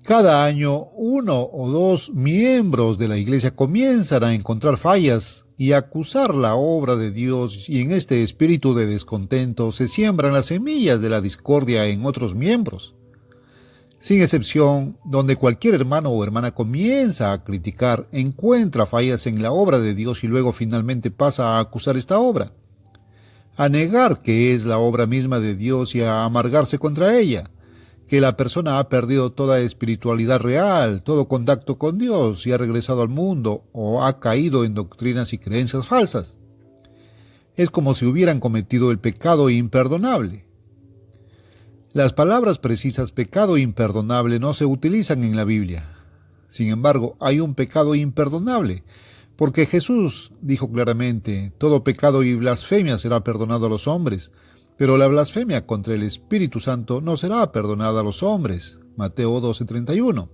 Cada año, uno o dos miembros de la Iglesia comienzan a encontrar fallas y a acusar la obra de Dios, y en este espíritu de descontento se siembran las semillas de la discordia en otros miembros. Sin excepción, donde cualquier hermano o hermana comienza a criticar, encuentra fallas en la obra de Dios y luego finalmente pasa a acusar esta obra, a negar que es la obra misma de Dios y a amargarse contra ella, que la persona ha perdido toda espiritualidad real, todo contacto con Dios y ha regresado al mundo o ha caído en doctrinas y creencias falsas. Es como si hubieran cometido el pecado imperdonable. Las palabras precisas pecado imperdonable no se utilizan en la Biblia. Sin embargo, hay un pecado imperdonable, porque Jesús dijo claramente, todo pecado y blasfemia será perdonado a los hombres, pero la blasfemia contra el Espíritu Santo no será perdonada a los hombres. Mateo 12:31.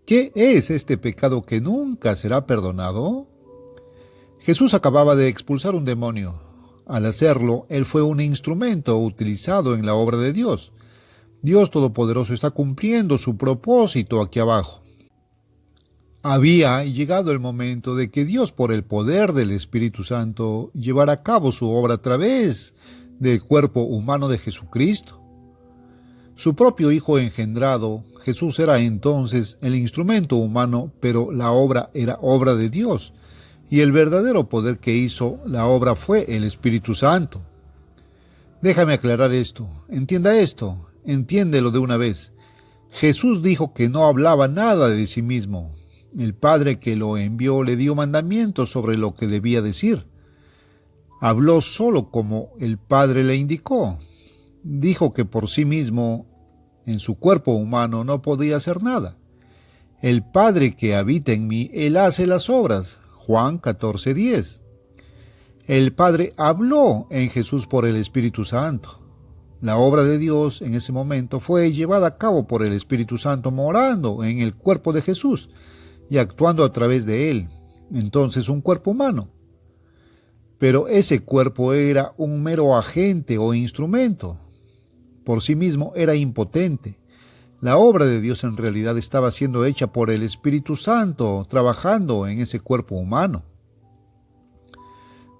¿Qué es este pecado que nunca será perdonado? Jesús acababa de expulsar un demonio. Al hacerlo, él fue un instrumento utilizado en la obra de Dios. Dios Todopoderoso está cumpliendo su propósito aquí abajo. Había llegado el momento de que Dios, por el poder del Espíritu Santo, llevara a cabo su obra a través del cuerpo humano de Jesucristo. Su propio Hijo engendrado, Jesús era entonces el instrumento humano, pero la obra era obra de Dios, y el verdadero poder que hizo la obra fue el Espíritu Santo. Déjame aclarar esto, entiéndelo de una vez. Jesús dijo que no hablaba nada de sí mismo. El Padre que lo envió le dio mandamientos sobre lo que debía decir. Habló solo como el Padre le indicó. Dijo que por sí mismo, en su cuerpo humano, no podía hacer nada. El Padre que habita en mí, Él hace las obras. Juan 14:10. El Padre habló en Jesús por el Espíritu Santo. La obra de Dios en ese momento fue llevada a cabo por el Espíritu Santo morando en el cuerpo de Jesús y actuando a través de él. Entonces un cuerpo humano. Pero ese cuerpo era un mero agente o instrumento. Por sí mismo era impotente. La obra de Dios en realidad estaba siendo hecha por el Espíritu Santo, trabajando en ese cuerpo humano.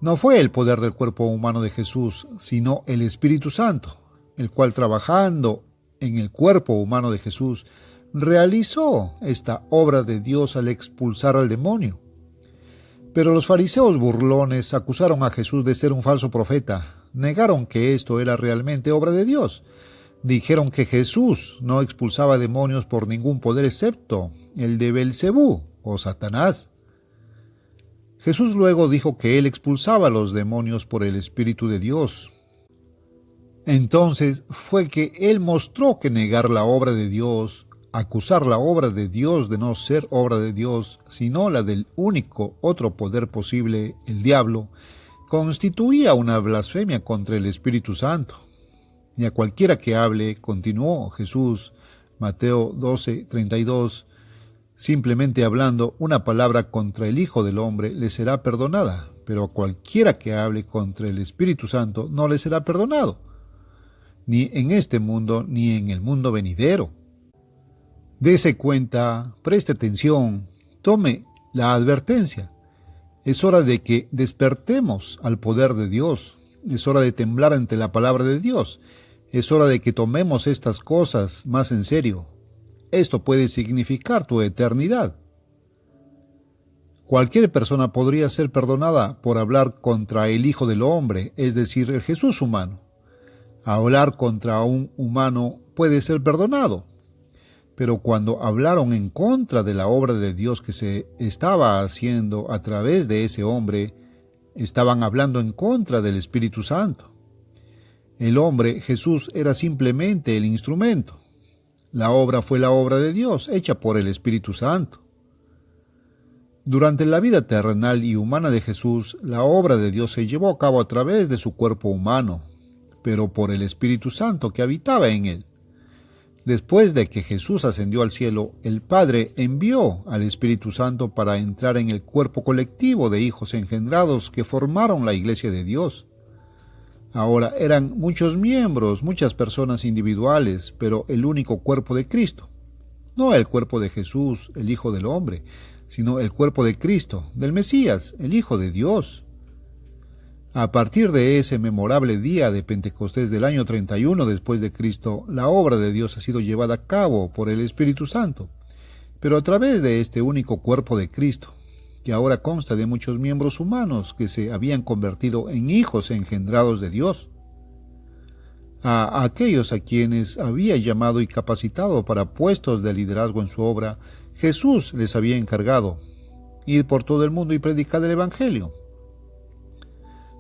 No fue el poder del cuerpo humano de Jesús, sino el Espíritu Santo, el cual trabajando en el cuerpo humano de Jesús, realizó esta obra de Dios al expulsar al demonio. Pero los fariseos burlones acusaron a Jesús de ser un falso profeta. Negaron que esto era realmente obra de Dios. Dijeron que Jesús no expulsaba demonios por ningún poder excepto el de Belcebú o Satanás. Jesús luego dijo que él expulsaba a los demonios por el Espíritu de Dios. Entonces fue que él mostró que negar la obra de Dios, acusar la obra de Dios de no ser obra de Dios, sino la del único otro poder posible, el diablo, constituía una blasfemia contra el Espíritu Santo. Y a cualquiera que hable, continuó Jesús, Mateo 12:32, simplemente hablando una palabra contra el Hijo del Hombre le será perdonada, pero a cualquiera que hable contra el Espíritu Santo no le será perdonado, ni en este mundo ni en el mundo venidero. Dese cuenta, preste atención, tome la advertencia. Es hora de que despertemos al poder de Dios. Es hora de temblar ante la palabra de Dios. Es hora de que tomemos estas cosas más en serio. Esto puede significar tu eternidad. Cualquier persona podría ser perdonada por hablar contra el Hijo del Hombre, es decir, el Jesús humano. Hablar contra un humano puede ser perdonado. Pero cuando hablaron en contra de la obra de Dios que se estaba haciendo a través de ese hombre, estaban hablando en contra del Espíritu Santo. El hombre, Jesús, era simplemente el instrumento. La obra fue la obra de Dios, hecha por el Espíritu Santo. Durante la vida terrenal y humana de Jesús, la obra de Dios se llevó a cabo a través de su cuerpo humano, pero por el Espíritu Santo que habitaba en él. Después de que Jesús ascendió al cielo, el Padre envió al Espíritu Santo para entrar en el cuerpo colectivo de hijos engendrados que formaron la Iglesia de Dios. Ahora eran muchos miembros, muchas personas individuales, pero el único cuerpo de Cristo. no el cuerpo de Jesús, el Hijo del Hombre, sino el cuerpo de Cristo, del Mesías, el Hijo de Dios. A partir de ese memorable día de Pentecostés del año 31 después de Cristo, la obra de Dios ha sido llevada a cabo por el Espíritu Santo, pero a través de este único cuerpo de Cristo, que ahora consta de muchos miembros humanos que se habían convertido en hijos engendrados de Dios. A aquellos a quienes había llamado y capacitado para puestos de liderazgo en su obra, Jesús les había encargado ir por todo el mundo y predicar el Evangelio.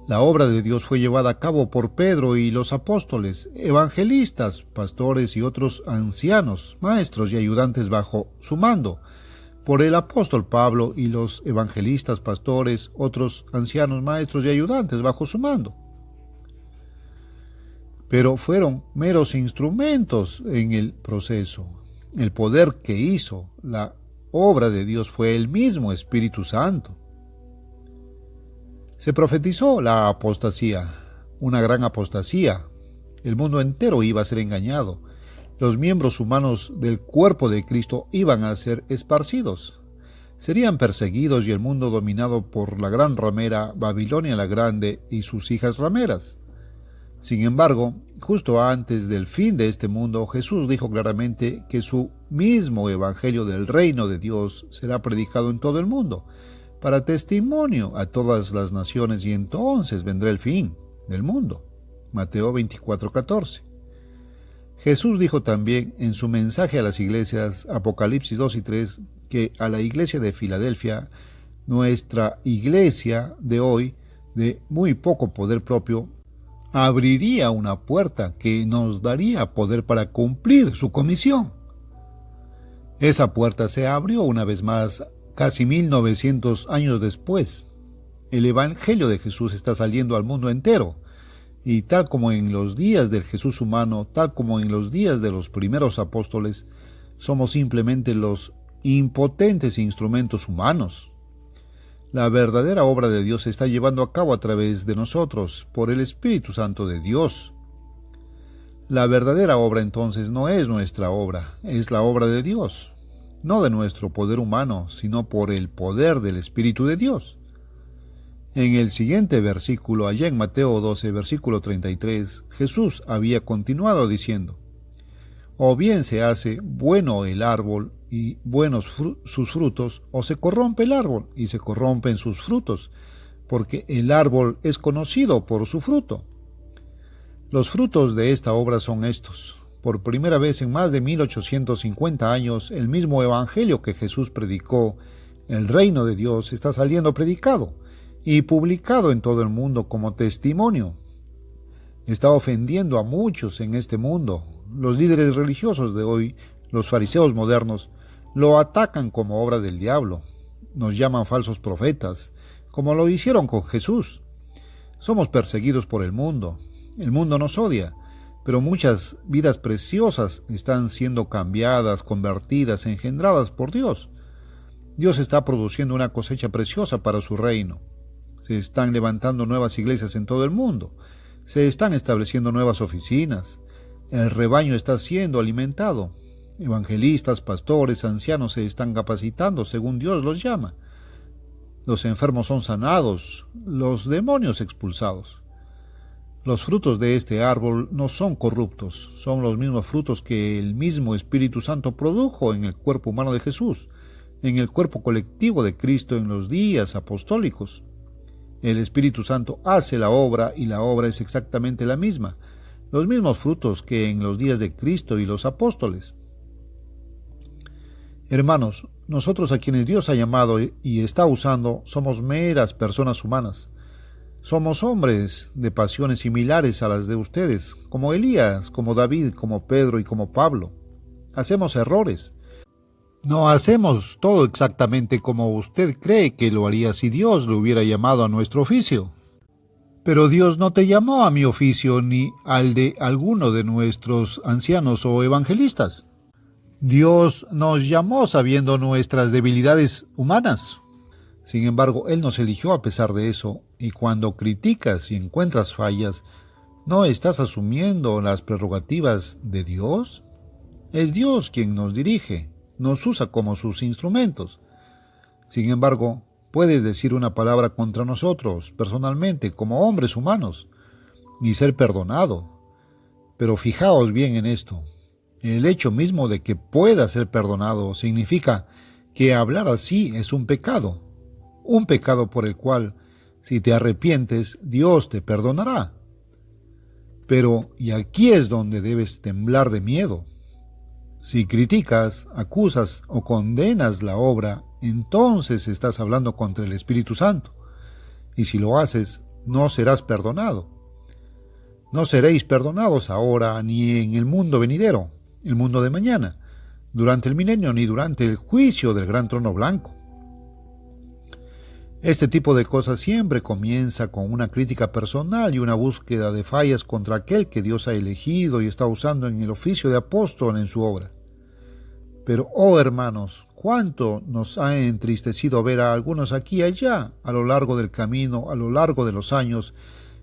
La obra de Dios fue llevada a cabo por Pedro y los apóstoles, evangelistas, pastores y otros ancianos, maestros y ayudantes bajo su mando, por el apóstol Pablo y los evangelistas, pastores, otros ancianos, maestros y ayudantes bajo su mando. Pero fueron meros instrumentos en el proceso. El poder que hizo la obra de Dios fue el mismo Espíritu Santo. Se profetizó la apostasía, una gran apostasía. El mundo entero iba a ser engañado. Los miembros humanos del cuerpo de Cristo iban a ser esparcidos. Serían perseguidos y el mundo dominado por la gran ramera Babilonia la Grande y sus hijas rameras. Sin embargo, justo antes del fin de este mundo, Jesús dijo claramente que su mismo evangelio del reino de Dios será predicado en todo el mundo, para testimonio a todas las naciones, y entonces vendrá el fin del mundo. Mateo 24:14. Jesús dijo también en su mensaje a las iglesias, Apocalipsis 2 y 3, que a la iglesia de Filadelfia, nuestra iglesia de hoy, de muy poco poder propio, abriría una puerta que nos daría poder para cumplir su comisión. Esa puerta se abrió una vez más casi 1900 años después. El Evangelio de Jesús está saliendo al mundo entero, y tal como en los días del Jesús humano, tal como en los días de los primeros apóstoles, somos simplemente los impotentes instrumentos humanos. La verdadera obra de Dios se está llevando a cabo a través de nosotros, por el Espíritu Santo de Dios. La verdadera obra entonces no es nuestra obra, es la obra de Dios. No de nuestro poder humano, sino por el poder del Espíritu de Dios. En el siguiente versículo, allá en Mateo 12, versículo 33, Jesús había continuado diciendo: o bien se hace bueno el árbol y buenos sus frutos, o se corrompe el árbol y se corrompen sus frutos, porque el árbol es conocido por su fruto. Los frutos de esta obra son estos. Por primera vez en más de 1850 años, el mismo evangelio que Jesús predicó, el reino de Dios, está saliendo predicado y publicado en todo el mundo como testimonio. Está ofendiendo a muchos en este mundo. Los líderes religiosos de hoy, los fariseos modernos, lo atacan como obra del diablo. Nos llaman falsos profetas, como lo hicieron con Jesús. Somos perseguidos por el mundo. El mundo nos odia. Pero muchas vidas preciosas están siendo cambiadas, convertidas, engendradas por Dios. Dios está produciendo una cosecha preciosa para su reino. Se están levantando nuevas iglesias en todo el mundo. Se están estableciendo nuevas oficinas. El rebaño está siendo alimentado. Evangelistas, pastores, ancianos se están capacitando según Dios los llama. Los enfermos son sanados, los demonios expulsados. Los frutos de este árbol no son corruptos, son los mismos frutos que el mismo Espíritu Santo produjo en el cuerpo humano de Jesús, en el cuerpo colectivo de Cristo en los días apostólicos. El Espíritu Santo hace la obra y la obra es exactamente la misma, los mismos frutos que en los días de Cristo y los apóstoles. Hermanos, nosotros a quienes Dios ha llamado y está usando somos meras personas humanas. Somos hombres de pasiones similares a las de ustedes, como Elías, como David, como Pedro y como Pablo. Hacemos errores. No hacemos todo exactamente como usted cree que lo haría si Dios lo hubiera llamado a nuestro oficio. Pero Dios no te llamó a mi oficio ni al de alguno de nuestros ancianos o evangelistas. Dios nos llamó sabiendo nuestras debilidades humanas. Sin embargo, Él nos eligió a pesar de eso, y cuando criticas y encuentras fallas, ¿no estás asumiendo las prerrogativas de Dios? Es Dios quien nos dirige. nos usa como sus instrumentos. Sin embargo, puede decir una palabra contra nosotros, personalmente, como hombres humanos, y ser perdonado. Pero fijaos bien en esto. El hecho mismo de que pueda ser perdonado significa que hablar así es un pecado por el cual, si te arrepientes, Dios te perdonará. Pero, y aquí es donde debes temblar de miedo. Si criticas, acusas o condenas la obra, entonces estás hablando contra el Espíritu Santo. Y si lo haces, no serás perdonado. No seréis perdonados ahora ni en el mundo venidero, el mundo de mañana, durante el milenio ni durante el juicio del gran trono blanco. Este tipo de cosas siempre comienza con una crítica personal y una búsqueda de fallas contra aquel que Dios ha elegido y está usando en el oficio de apóstol en su obra. Pero, oh hermanos, cuánto nos ha entristecido ver a algunos aquí y allá, a lo largo del camino, a lo largo de los años,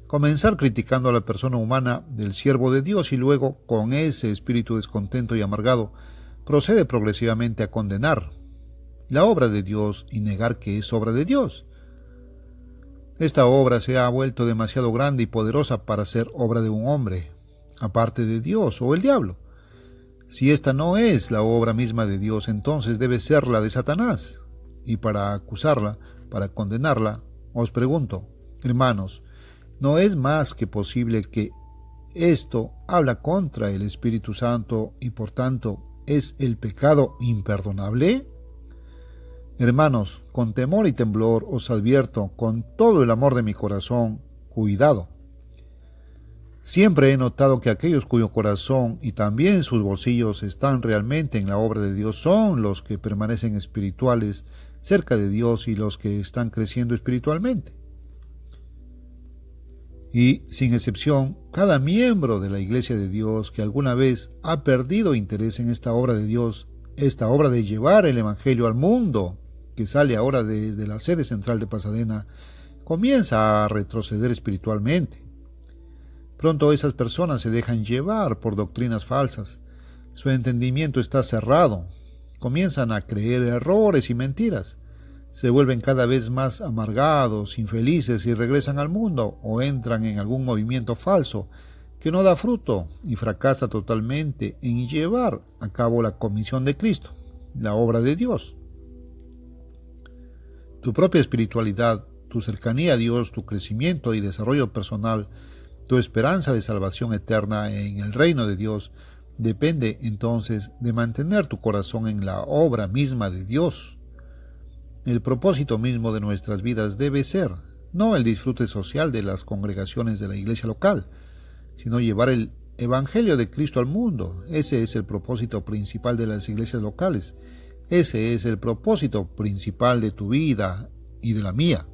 comenzar criticando a la persona humana del siervo de Dios y luego, con ese espíritu descontento y amargado, procede progresivamente a condenar la obra de Dios y negar que es obra de Dios. Esta obra se ha vuelto demasiado grande y poderosa para ser obra de un hombre, aparte de Dios o el diablo. Si esta no es la obra misma de Dios, entonces debe ser la de Satanás. Y para acusarla, para condenarla, os pregunto, hermanos, ¿no es más que posible que esto habla contra el Espíritu Santo y por tanto es el pecado imperdonable? Hermanos, con temor y temblor os advierto, con todo el amor de mi corazón, cuidado. Siempre he notado que aquellos cuyo corazón y también sus bolsillos están realmente en la obra de Dios son los que permanecen espirituales, cerca de Dios y los que están creciendo espiritualmente. Y, sin excepción, cada miembro de la Iglesia de Dios que alguna vez ha perdido interés en esta obra de Dios, esta obra de llevar el Evangelio al mundo, que sale ahora desde la sede central de Pasadena, comienza a retroceder espiritualmente. Pronto esas personas se dejan llevar por doctrinas falsas. Su entendimiento está cerrado. Comienzan a creer errores y mentiras. Se vuelven cada vez más amargados, infelices y regresan al mundo o entran en algún movimiento falso que no da fruto y fracasa totalmente en llevar a cabo la comisión de Cristo, la obra de Dios. Tu propia espiritualidad, tu cercanía a Dios, tu crecimiento y desarrollo personal, tu esperanza de salvación eterna en el reino de Dios, depende entonces de mantener tu corazón en la obra misma de Dios. El propósito mismo de nuestras vidas debe ser, no el disfrute social de las congregaciones de la iglesia local, sino llevar el Evangelio de Cristo al mundo. Ese es el propósito principal de las iglesias locales. Ese es el propósito principal de tu vida y de la mía.